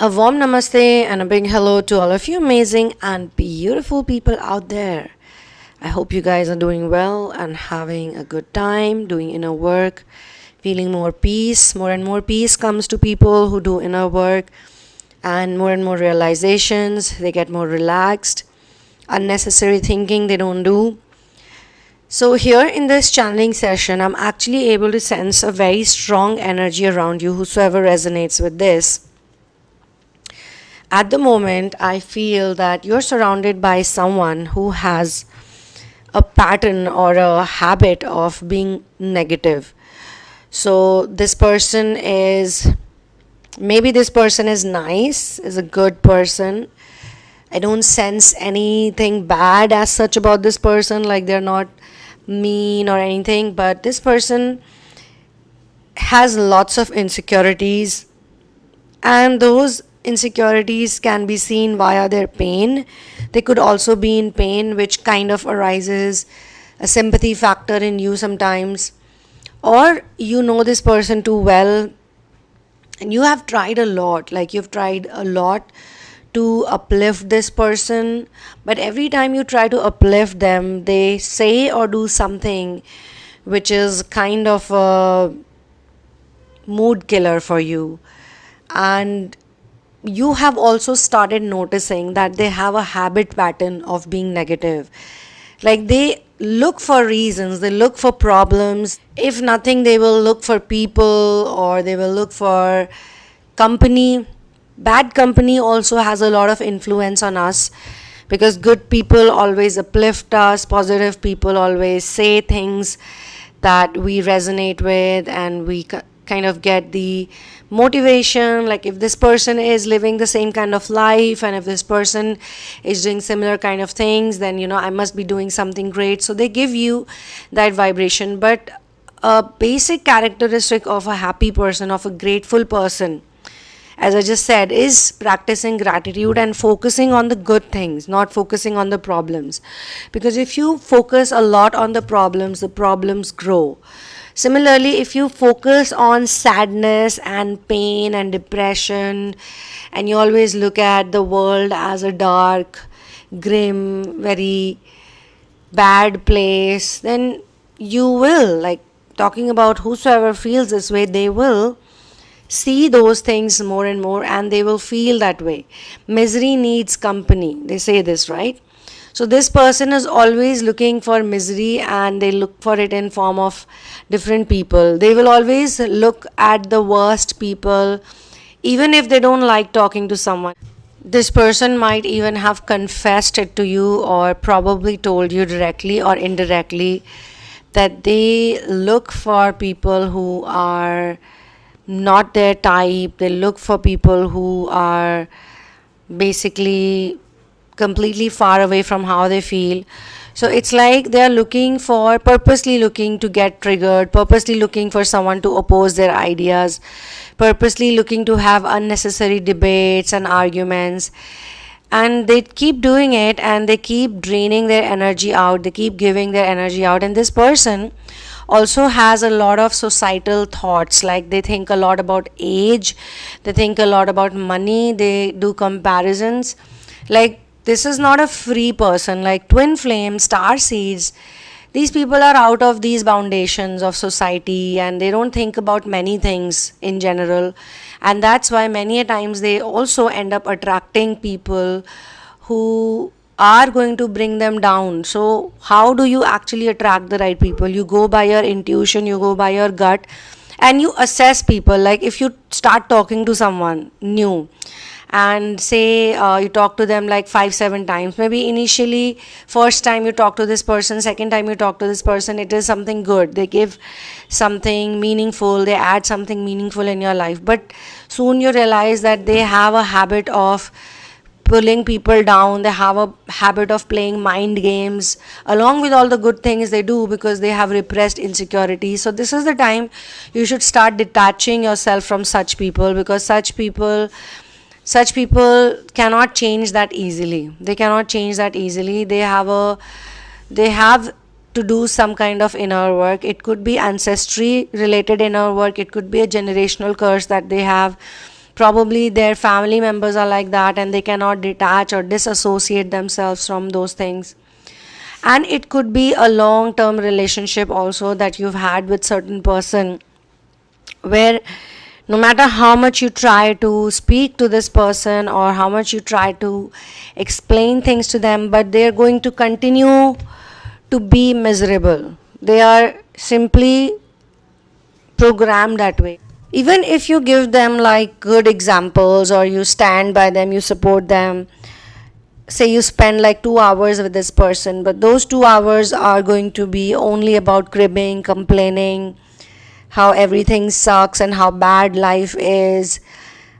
A warm namaste and a big hello to all of you amazing and beautiful people out there. I hope you guys are doing well and having a good time doing inner work, feeling more peace. More and more peace comes to people who do inner work, and more realizations. They get more relaxed. Unnecessary thinking they don't do. So, here in this channeling session, I'm actually able to sense a very strong energy around you, whosoever resonates with this. At the moment, I feel that you're surrounded by someone who has a pattern or a habit of being negative. So, maybe this person is nice, is a good person. I don't sense anything bad as such about this person, like they're not mean or anything, but this person has lots of insecurities, and those insecurities can be seen via their pain. They could also be in pain, which kind of arises a sympathy factor in you sometimes, or you know this person too well and you have tried a lot, like you've tried a lot to uplift this person, but every time you try to uplift them, they say or do something which is kind of a mood killer for you. And you have also started noticing that they have a habit pattern of being negative. Like they look for reasons, they look for problems. If nothing, they will look for people or they will look for company. Bad company also has a lot of influence on us, because good people always uplift us, positive people always say things that we resonate with, and we kind of get the motivation. Like if this person is living the same kind of life and if this person is doing similar kind of things, then I must be doing something great. So they give you that vibration. But a basic characteristic of a happy person, of a grateful person, as I just said, is practicing gratitude and focusing on the good things, not focusing on the problems. Because if you focus a lot on the problems grow. Similarly, if you focus on sadness and pain and depression, and you always look at the world as a dark, grim, very bad place, then you will, like talking about whosoever feels this way, they will see those things more and more, and they will feel that way. Misery needs company. They say this, right? So this person is always looking for misery, and they look for it in form of different people. They will always look at the worst people, even if they don't like talking to someone. This person might even have confessed it to you, or probably told you directly or indirectly, that they look for people who are not their type. They look for people who are basically completely far away from how they feel. So it's like they are purposely looking to get triggered, purposely looking for someone to oppose their ideas, purposely looking to have unnecessary debates and arguments. And they keep doing it, and they keep draining their energy out, they keep giving their energy out. And this person also has a lot of societal thoughts, like they think a lot about age, they think a lot about money, they do comparisons. Like this is not a free person. Like Twinflame, star seeds, these people are out of these foundations of society, and they don't think about many things in general. And that's why many a times they also end up attracting people who are going to bring them down. So how do you actually attract the right people? You go by your intuition, you go by your gut, and you assess people. Like if you start talking to someone new, and say you talk to them like 5-7 times, maybe initially first time you talk to this person, second time you talk to this person, it is something good, they give something meaningful, they add something meaningful in your life. But soon you realize that they have a habit of pulling people down, they have a habit of playing mind games along with all the good things they do, because they have repressed insecurities. So this is the time you should start detaching yourself from such people, because such people cannot change that easily. They cannot change that easily. They have to do some kind of inner work. It could be ancestry related inner work, it could be a generational curse that they have. probably their family members are like that and they cannot detach or disassociate themselves from those things. And it could be a long term relationship also that you've had with certain person, where no matter how much you try to speak to this person or how much you try to explain things to them, but they're going to continue to be miserable. They are simply programmed that way. Even if you give them like good examples or you stand by them, you support them, say you spend like 2 hours with this person, but those 2 hours are going to be only about cribbing, complaining, how everything sucks and how bad life is.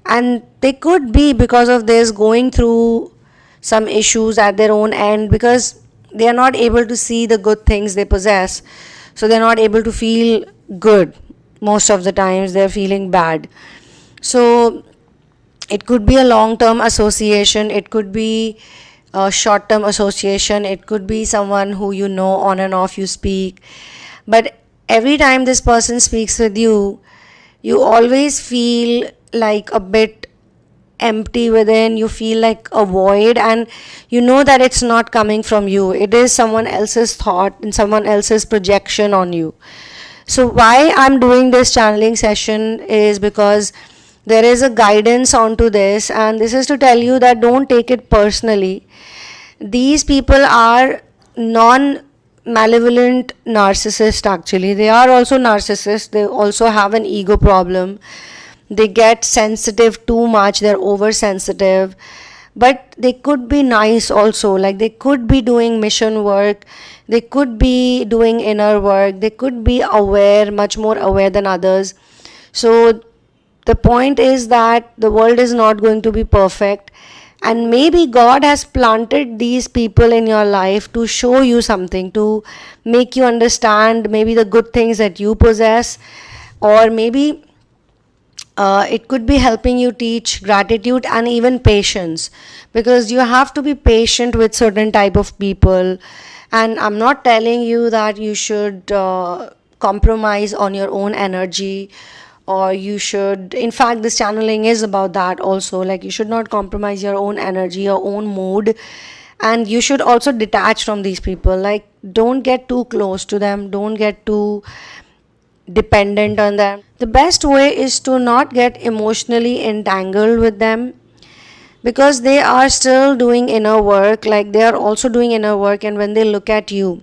And they could be, because of this, going through some issues at their own end, because they are not able to see the good things they possess. So they're not able to feel good. Most of the times they're feeling bad. So it could be a long-term association, it could be a short-term association, it could be someone who you know on and off you speak. But every time this person speaks with you, you always feel like a bit empty within. You feel like a void, and you know that it's not coming from you. It is someone else's thought and someone else's projection on you. So why I'm doing this channeling session is because there is a guidance onto this, and this is to tell you that don't take it personally. These people are non-malevolent narcissists actually. They are also narcissists. They also have an ego problem. They get sensitive too much. They're oversensitive. But they could be nice also. Like they could be doing mission work. They could be doing inner work. They could be aware, much more aware than others. So the point is that the world is not going to be perfect, and maybe God has planted these people in your life to show you something, to make you understand maybe the good things that you possess, or maybe it could be helping you teach gratitude and even patience, because you have to be patient with certain type of people. And I'm not telling you that you should compromise on your own energy, or you should, in fact this channeling is about that also, like you should not compromise your own energy, your own mood, and you should also detach from these people. Like don't get too close to them, don't get too dependent on them. The best way is to not get emotionally entangled with them, because they are still doing inner work. Like they are also doing inner work, and when they look at you,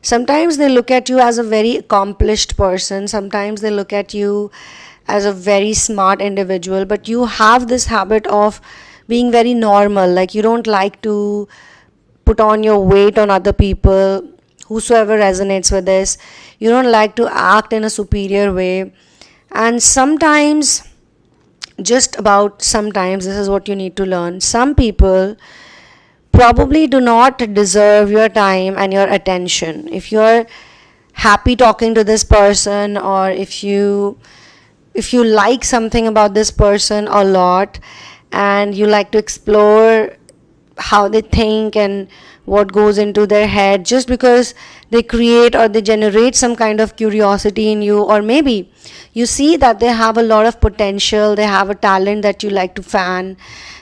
sometimes they look at you as a very accomplished person, sometimes they look at you as a very smart individual, but you have this habit of being very normal. Like you don't like to put on your weight on other people, whosoever resonates with this. You don't like to act in a superior way. And sometimes, just about sometimes, this is what you need to learn. Some people probably do not deserve your time and your attention. If you're happy talking to this person, or if you like something about this person a lot, and you like to explore how they think and what goes into their head, just because they create or they generate some kind of curiosity in you, or maybe you see that they have a lot of potential, they have a talent that you like to fan,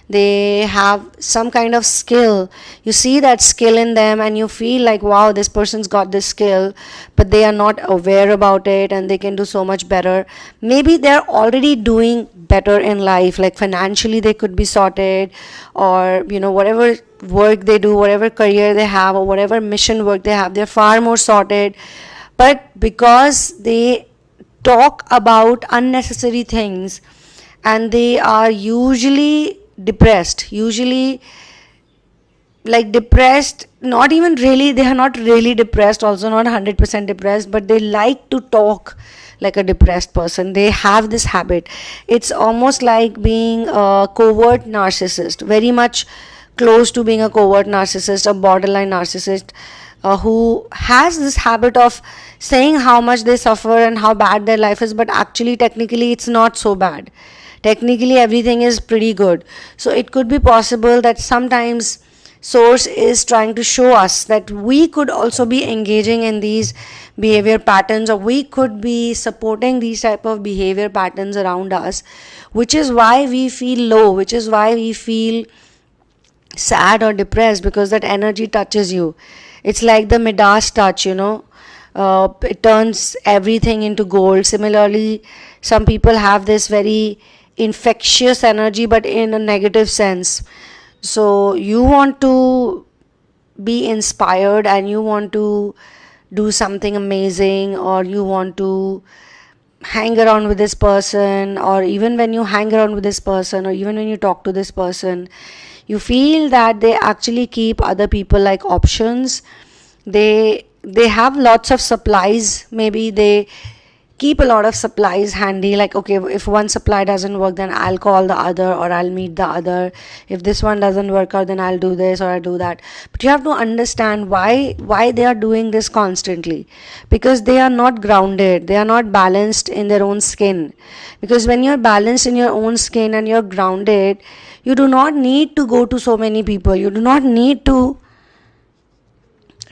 they have some kind of skill, you see that skill in them and you feel like, wow, this person's got this skill, but they are not aware about it and they can do so much better. Maybe they're already doing better in life, like financially they could be sorted, or whatever work they do, whatever career they have, or whatever mission work they have, they're far more sorted. But because they talk about unnecessary things, and they are usually depressed, not even really, they are not really depressed, also not 100% depressed, but they like to talk like a depressed person. They have this habit. It's almost like being a covert narcissist, very much close to being a covert narcissist, a borderline narcissist, who has this habit of saying how much they suffer and how bad their life is, but actually technically it's not so bad. Technically everything is pretty good. So it could be possible that sometimes source is trying to show us that we could also be engaging in these behavior patterns, or we could be supporting these type of behavior patterns around us, which is why we feel low, which is why we feel sad or depressed, because that energy touches you. It's like the Midas touch, it turns everything into gold. Similarly, some people have this very infectious energy, but in a negative sense. So you want to be inspired and you want to do something amazing, or you want to hang around with this person, or even when you hang around with this person, or even when you talk to this person, you feel that they actually keep other people like options. They have lots of supplies. Maybe they keep a lot of supplies handy, like, okay, if one supply doesn't work, then I'll call the other, or I'll meet the other. If this one doesn't work out, then I'll do this or I'll do that. But you have to understand why they are doing this constantly, because they are not grounded, they are not balanced in their own skin. Because when you're balanced in your own skin and you're grounded, you do not need to go to so many people, you do not need to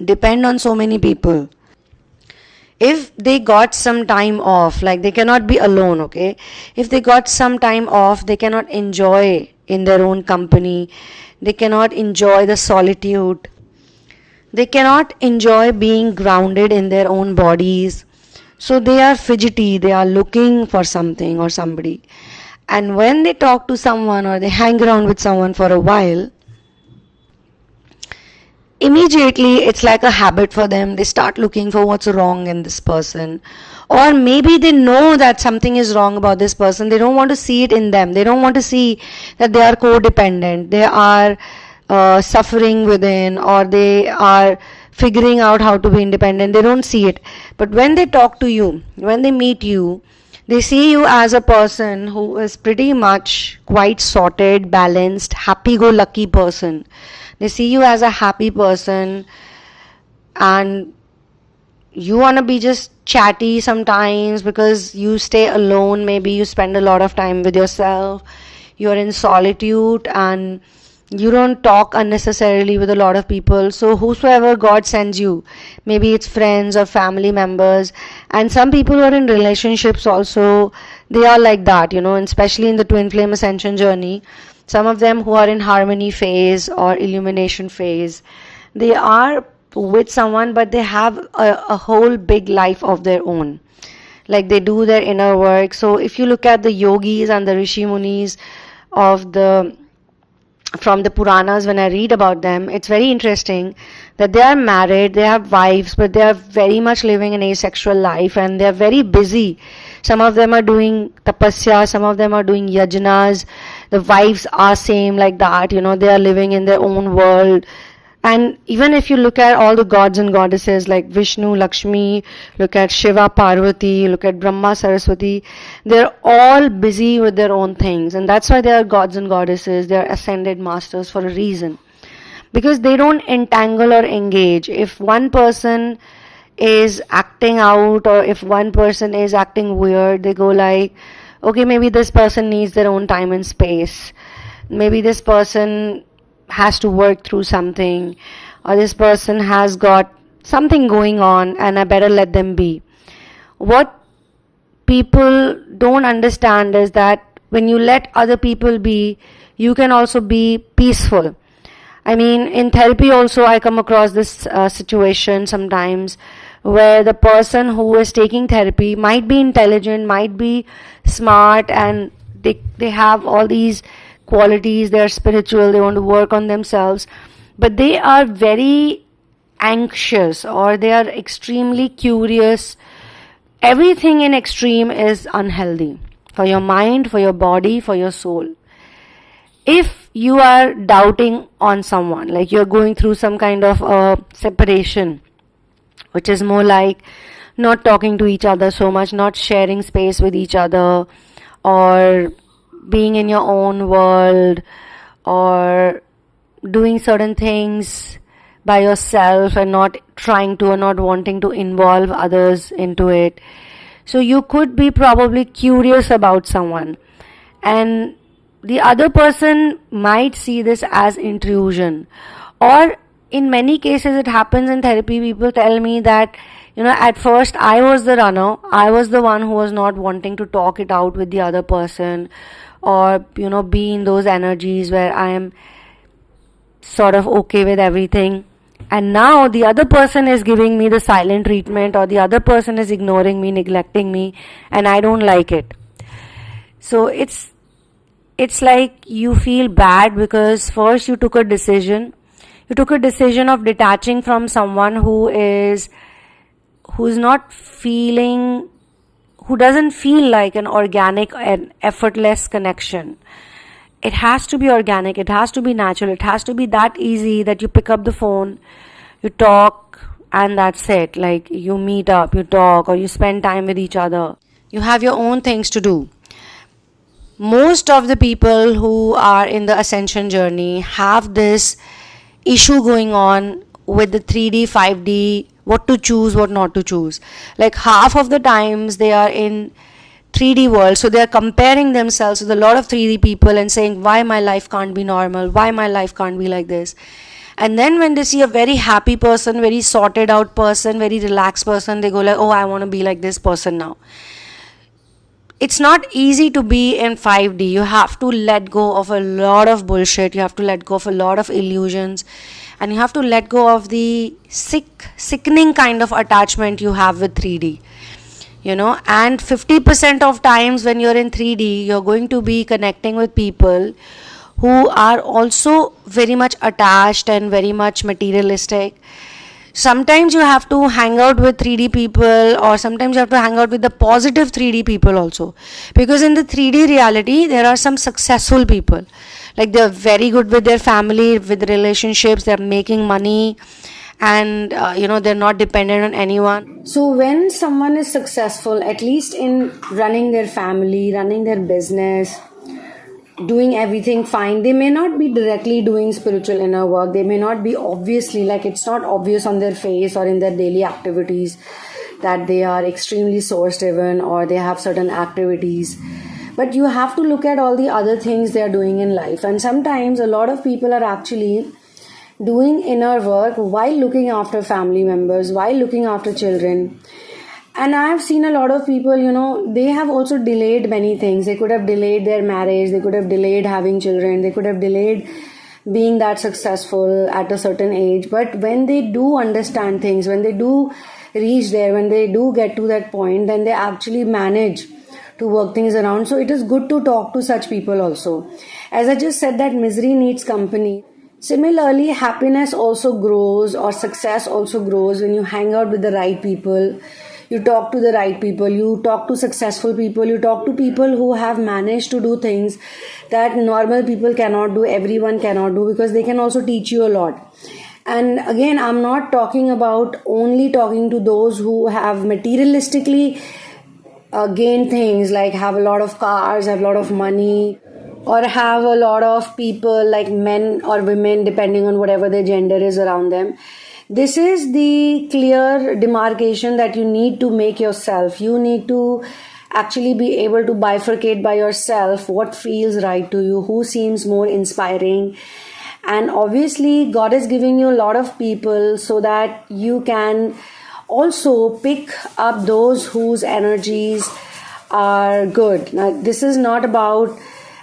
depend on so many people. If they got some time off, like, they cannot be alone, okay? If they got some time off, they cannot enjoy in their own company, they cannot enjoy the solitude, they cannot enjoy being grounded in their own bodies. So they are fidgety, they are looking for something or somebody. And when they talk to someone or they hang around with someone for a while, immediately it's like a habit for them. They start looking for what's wrong in this person, or maybe they know that something is wrong about this person. They don't want to see it in them. They don't want to see that they are codependent, they are suffering within, or they are figuring out how to be independent. They don't see it. But when they talk to you, when they meet you, they see you as a person who is pretty much quite sorted, balanced, happy-go-lucky person. They see you as a happy person, and you want to be just chatty sometimes because you stay alone. Maybe you spend a lot of time with yourself, you're in solitude, and you don't talk unnecessarily with a lot of people. So whosoever God sends you, maybe it's friends or family members, and some people who are in relationships also, they are like that, and especially in the twin flame ascension journey, some of them who are in harmony phase or illumination phase, they are with someone, but they have a whole big life of their own. Like, they do their inner work. So if you look at the yogis and the rishi munis from the Puranas, when I read about them, it's very interesting that they are married, they have wives, but they are very much living an asexual life, and they are very busy. Some of them are doing tapasya, some of them are doing yajnas. The wives are same like that, they are living in their own world. And even if you look at all the gods and goddesses like Vishnu, Lakshmi, look at Shiva, Parvati, look at Brahma, Saraswati, they're all busy with their own things. And that's why they are gods and goddesses, they are ascended masters for a reason. Because they don't entangle or engage. If one person is acting out, or if one person is acting weird, they go like, okay, maybe this person needs their own time and space. Maybe this person has to work through something, or this person has got something going on, and I better let them be. What people don't understand is that when you let other people be, you can also be peaceful. I mean, in therapy also I come across this situation sometimes where the person who is taking therapy might be intelligent, might be smart, and they have all these qualities, they are spiritual, they want to work on themselves, but they are very anxious, or they are extremely curious. Everything in extreme is unhealthy for your mind, for your body, for your soul. If you are doubting on someone, like you're going through some kind of a separation, which is more like not talking to each other so much, not sharing space with each other, or being in your own world, or doing certain things by yourself and not trying to, or not wanting to involve others into it. So you could be probably curious about someone, and the other person might see this as intrusion, Or in many cases it happens in therapy, people tell me that, at first I was the runner, I was the one who was not wanting to talk it out with the other person, or be in those energies where I am sort of okay with everything, and now the other person is giving me the silent treatment, or the other person is ignoring me, neglecting me, and I don't like it. So it's like you feel bad because first you took a decision of detaching from someone who's not feeling, who doesn't feel like an organic and effortless connection. It has to be organic, it has to be natural, it has to be that easy that you pick up the phone, you talk, and that's it. Like, you meet up, you talk, or you spend time with each other. You have your own things to do. Most of the people who are in the ascension journey have this issue going on with the 3D, 5D, what to choose, what not to choose. Like, half of the times they are in 3D world, so they are comparing themselves with a lot of 3D people and saying, why my life can't be normal, why my life can't be like this. And then when they see a very happy person, very sorted out person, very relaxed person, they go like, oh, I want to be like this person now. It's not easy to be in 5D. You have to let go of a lot of bullshit, you have to let go of a lot of illusions, and you have to let go of the sickening kind of attachment you have with 3D. And 50% of times when you're in 3D, you're going to be connecting with people who are also very much attached and very much materialistic. Sometimes you have to hang out with 3D people, or sometimes you have to hang out with the positive 3D people also, because in the 3D reality there are some successful people, like they're very good with their family, with relationships, they're making money, and they're not dependent on anyone. So when someone is successful, at least in running their family, running their business, doing everything fine, they may not be directly doing spiritual inner work, they may not be obviously, like, it's not obvious on their face or in their daily activities that they are extremely source driven or they have certain activities, but you have to look at all the other things they are doing in life. And sometimes a lot of people are actually doing inner work while looking after family members, while looking after children. And I have seen a lot of people, they have also delayed many things. They could have delayed their marriage, they could have delayed having children, they could have delayed being that successful at a certain age. But when they do understand things, when they do reach there, when they do get to that point, then they actually manage to work things around. So it is good to talk to such people also. As I just said, that misery needs company. Similarly, happiness also grows, or success also grows, when you hang out with the right people, you talk to the right people, you talk to successful people, you talk to people who have managed to do things that normal people cannot do, everyone cannot do, because they can also teach you a lot. And again, I'm not talking about only talking to those who have materialistically gained things, like have a lot of cars, have a lot of money, or have a lot of people, like men or women, depending on whatever their gender is around them. This is the clear demarcation that you need to make yourself. You need to actually be able to bifurcate by yourself what feels right to you, who seems more inspiring. And obviously, God is giving you a lot of people so that you can also pick up those whose energies are good. Now, this is not about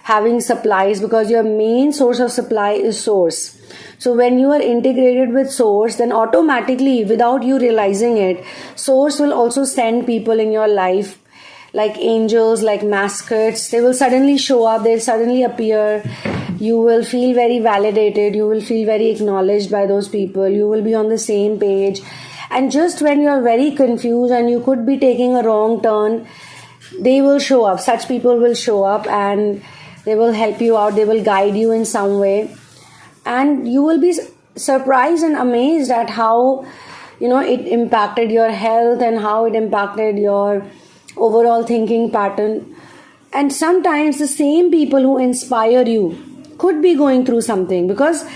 having supplies, because your main source of supply is source. So when you are integrated with source, then automatically, without you realizing it, source will also send people in your life, like angels, like mascots. They will suddenly show up, they'll suddenly appear. You will feel very validated, you will feel very acknowledged by those people, you will be on the same page. And just when you're very confused and you could be taking a wrong turn, they will show up. Such people will show up and they will help you out, they will guide you in some way. And you will be surprised and amazed at how, it impacted your health and how it impacted your overall thinking pattern. And sometimes the same people who inspire you could be going through something, because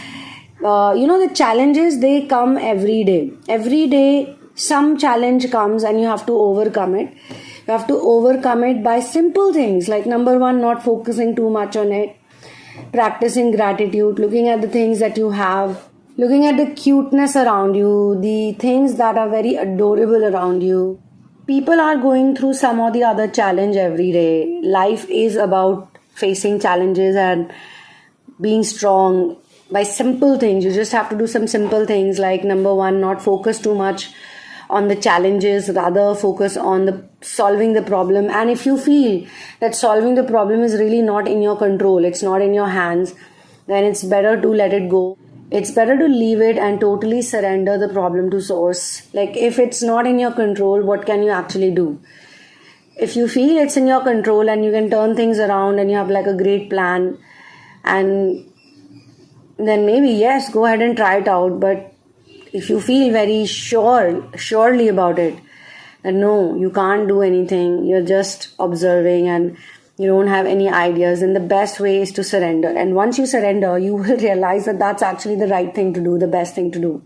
the challenges, they come every day some challenge comes and you have to overcome it. You have to overcome it by simple things, like number one, not focusing too much on it, practicing gratitude, looking at the things that you have, looking at the cuteness around you, the things that are very adorable around you. People are going through some or the other challenge every day. Life is about facing challenges and being strong by simple things. You just have to do some simple things, like number one, not focus too much on the challenges, rather focus on the solving the problem. And if you feel that solving the problem is really not in your control, it's not in your hands, then it's better to let it go. It's better to leave it and totally surrender the problem to source. Like, if it's not in your control, what can you actually do? If you feel it's in your control and you can turn things around and you have like a great plan, and then maybe yes, go ahead and try it out. But if you feel very surely about it, then no, you can't do anything, you're just observing and you don't have any ideas, then the best way is to surrender. And once you surrender, you will realize that that's actually the right thing to do, the best thing to do.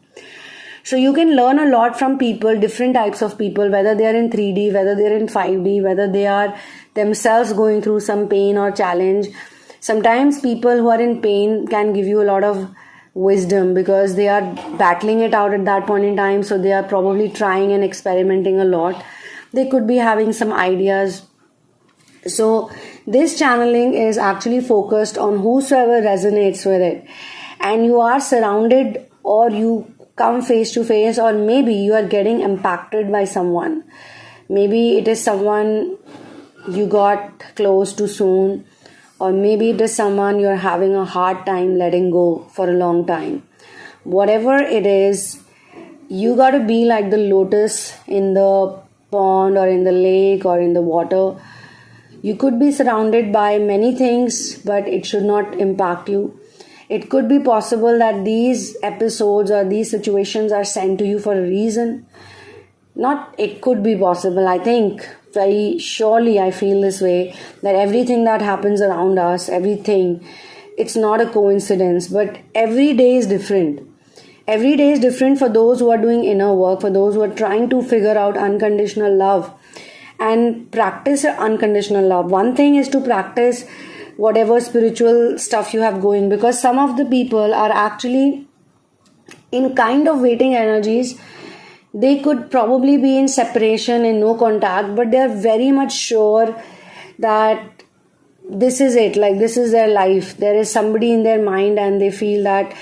So you can learn a lot from people, different types of people, whether they are in 3D, whether they are in 5D, whether they are themselves going through some pain or challenge. Sometimes people who are in pain can give you a lot of wisdom because they are battling it out at that point in time. So they are probably trying and experimenting a lot. They could be having some ideas. So this channeling is actually focused on whosoever resonates with it. And you are surrounded, or you come face to face, or maybe you are getting impacted by someone. Maybe it is someone you got close to soon, or maybe it is someone you're having a hard time letting go for a long time. Whatever it is, you got to be like the lotus in the pond or in the lake or in the water. You could be surrounded by many things, but it should not impact you. It could be possible that these episodes or these situations are sent to you for a reason. Not it could be possible. I think very surely I feel this way, that everything that happens around us, everything, it's not a coincidence, but every day is different. Every day is different for those who are doing inner work, for those who are trying to figure out unconditional love and practice unconditional love. One thing is to practice whatever spiritual stuff you have going, because some of the people are actually in kind of waiting energies. They could probably be in separation, in no contact, but they are very much sure that this is it, like this is their life. There is somebody in their mind and they feel that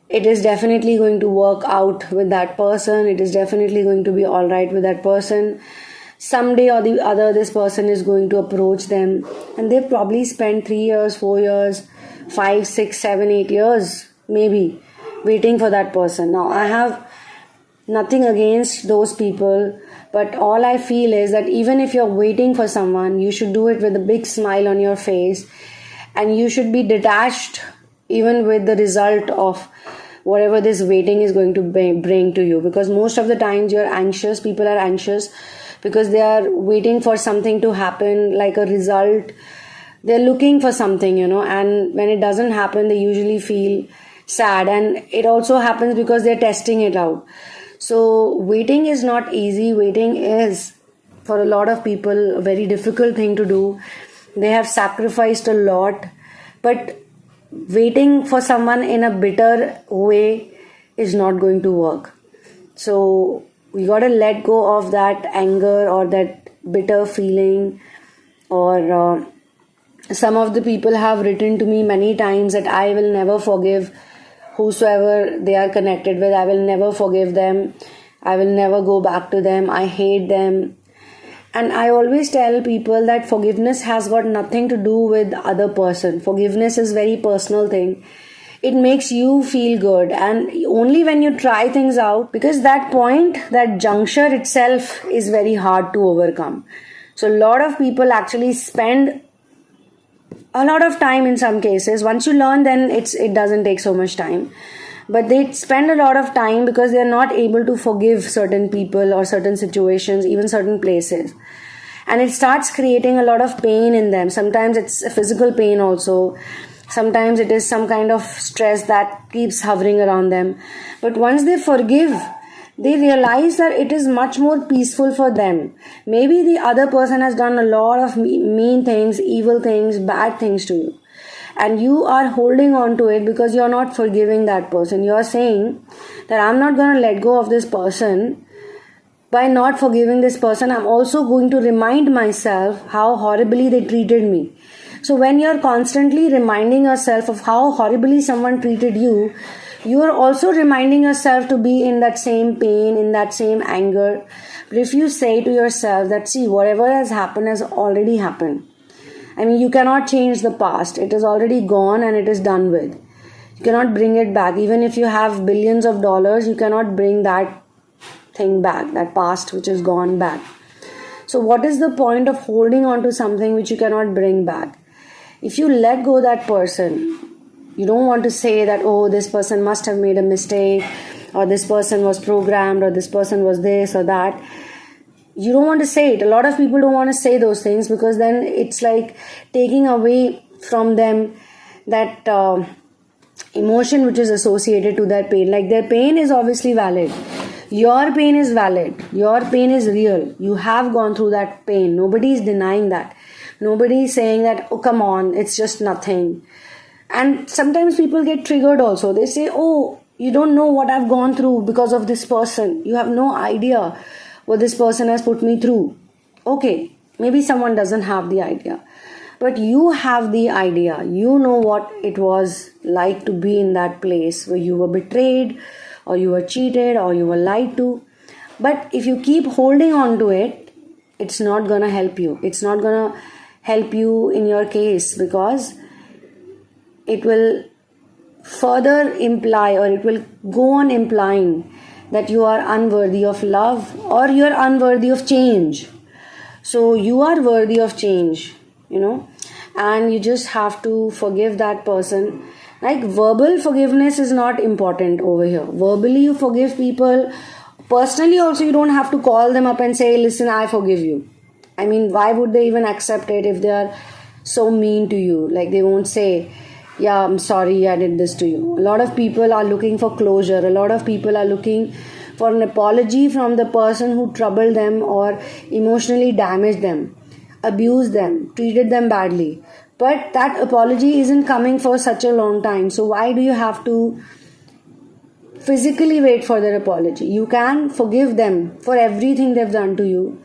it is definitely going to work out with that person. It is definitely going to be all right with that person. Someday or the other, this person is going to approach them, and they've probably spent 3 years, 4 years, 5, 6, 7, 8 years, maybe, waiting for that person. Now, I have nothing against those people, but all I feel is that even if you're waiting for someone, you should do it with a big smile on your face, and you should be detached even with the result of whatever this waiting is going to bring to you. Because most of the times you're anxious, people are anxious because they are waiting for something to happen, like a result. They're looking for something, and when it doesn't happen, they usually feel sad. And it also happens because they're testing it out. So waiting is not easy. Waiting is, for a lot of people, a very difficult thing to do. They have sacrificed a lot, but waiting for someone in a bitter way is not going to work. So we got to let go of that anger or that bitter feeling. Or some of the people have written to me many times that I will never forgive whosoever they are connected with. I will never forgive them. I will never go back to them. I hate them. And I always tell people that forgiveness has got nothing to do with the other person. Forgiveness is a very personal thing. It makes you feel good, and only when you try things out, because that point, that juncture itself is very hard to overcome. So a lot of people actually spend a lot of time in some cases. Once you learn, then it doesn't take so much time. But they spend a lot of time because they are not able to forgive certain people or certain situations, even certain places. And it starts creating a lot of pain in them. Sometimes it's a physical pain also. Sometimes it is some kind of stress that keeps hovering around them. But once they forgive, they realize that it is much more peaceful for them. Maybe the other person has done a lot of mean things, evil things, bad things to you. and you are holding on to it because you're not forgiving that person. You're saying that I'm not going to let go of this person. By not forgiving this person, I'm also going to remind myself how horribly they treated me. So when you're constantly reminding yourself of how horribly someone treated you, you are also reminding yourself to be in that same pain, in that same anger. But if you say to yourself that, see, whatever has already happened. I mean, you cannot change the past. It is already gone and it is done with. You cannot bring it back. Even if you have billions of dollars, you cannot bring that thing back, that past which is gone back. So what is the point of holding on to something which you cannot bring back? If you let go that person, you don't want to say that, oh, this person must have made a mistake, or this person was programmed, or this person was this or that. You don't want to say it. A lot of people don't want to say those things because then it's like taking away from them that emotion which is associated to that pain. Like, their pain is obviously valid. Your pain is valid. Your pain is real. You have gone through that pain. Nobody is denying that. Nobody is saying that, oh, come on, it's just nothing. And sometimes people get triggered also. They say, oh, you don't know what I've gone through because of this person. You have no idea what this person has put me through. Okay, maybe someone doesn't have the idea. But you have the idea. You know what it was like to be in that place where you were betrayed, or you were cheated, or you were lied to. But if you keep holding on to it, it's not going to help you. It's not going to help you in your case, because it will further imply, or it will go on implying, that you are unworthy of love, or you are unworthy of change. So you are worthy of change, and you just have to forgive that person. Like, verbal forgiveness is not important over here. Verbally you forgive people. Personally also, you don't have to call them up and say, listen, I forgive you. I mean, why would they even accept it if they are so mean to you? Like, they won't say, yeah, I'm sorry I did this to you. A lot of people are looking for closure. A lot of people are looking for an apology from the person who troubled them or emotionally damaged them, abused them, treated them badly. But that apology isn't coming for such a long time. So why do you have to physically wait for their apology? You can forgive them for everything they've done to you,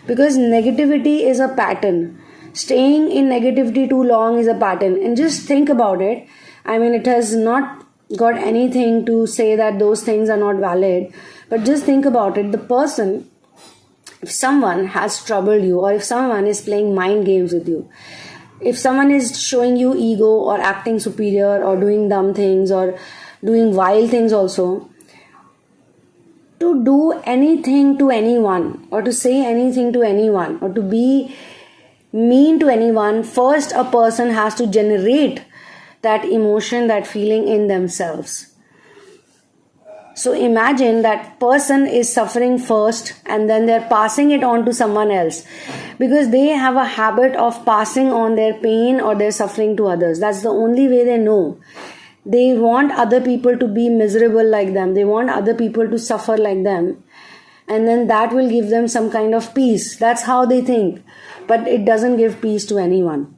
because negativity is a pattern. Staying in negativity too long is a pattern. And just think about it. I mean, it has not got anything to say that those things are not valid. But just think about it. The person, if someone has troubled you, or if someone is playing mind games with you, if someone is showing you ego or acting superior or doing dumb things or doing vile things also, to do anything to anyone or to say anything to anyone or to be mean to anyone, first a person has to generate that emotion, that feeling in themselves. So imagine that person is suffering first and then they're passing it on to someone else, because they have a habit of passing on their pain or their suffering to others. That's the only way they know. They want other people to be miserable like them. They want other people to suffer like them. And then that will give them some kind of peace. That's how they think. But it doesn't give peace to anyone.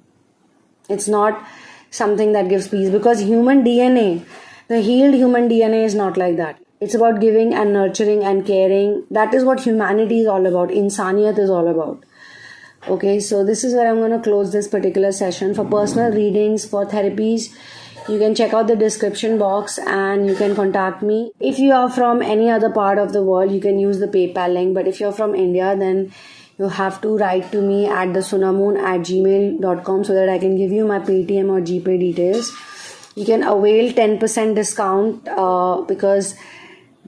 It's not something that gives peace, because human DNA, the healed human DNA is not like that. It's about giving and nurturing and caring. That is what humanity is all about. Insaniyat is all about. Okay, so this is where I'm going to close this particular session. For personal readings, for therapies, you can check out the description box and you can contact me. If you are from any other part of the world, you can use the PayPal link. But if you're from India, then you have to write to me at the sunamoon@gmail.com so that I can give you my PAYTM or GPAY details. You can avail 10% discount because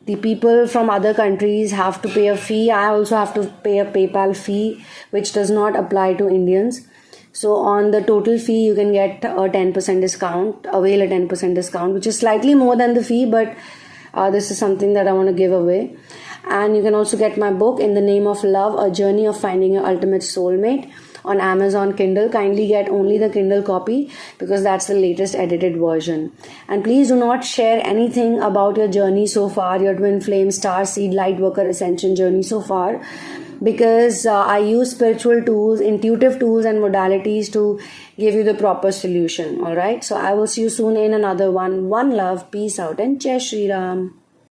the people from other countries have to pay a fee. I also have to pay a PayPal fee, which does not apply to Indians. So on the total fee, you can get a 10% discount, avail a 10% discount, which is slightly more than the fee, but this is something that I want to give away. And you can also get my book, In the Name of Love, A Journey of Finding Your Ultimate Soulmate. on Amazon Kindle. Kindly get only the Kindle copy because that's the latest edited version. And please do not share anything about your journey so far, your twin flame, star seed, light worker, ascension journey so far, because I use spiritual tools, intuitive tools and modalities to give you the proper solution. Alright, so I will see you soon in another one. One love, peace out, and Jai Shri Ram.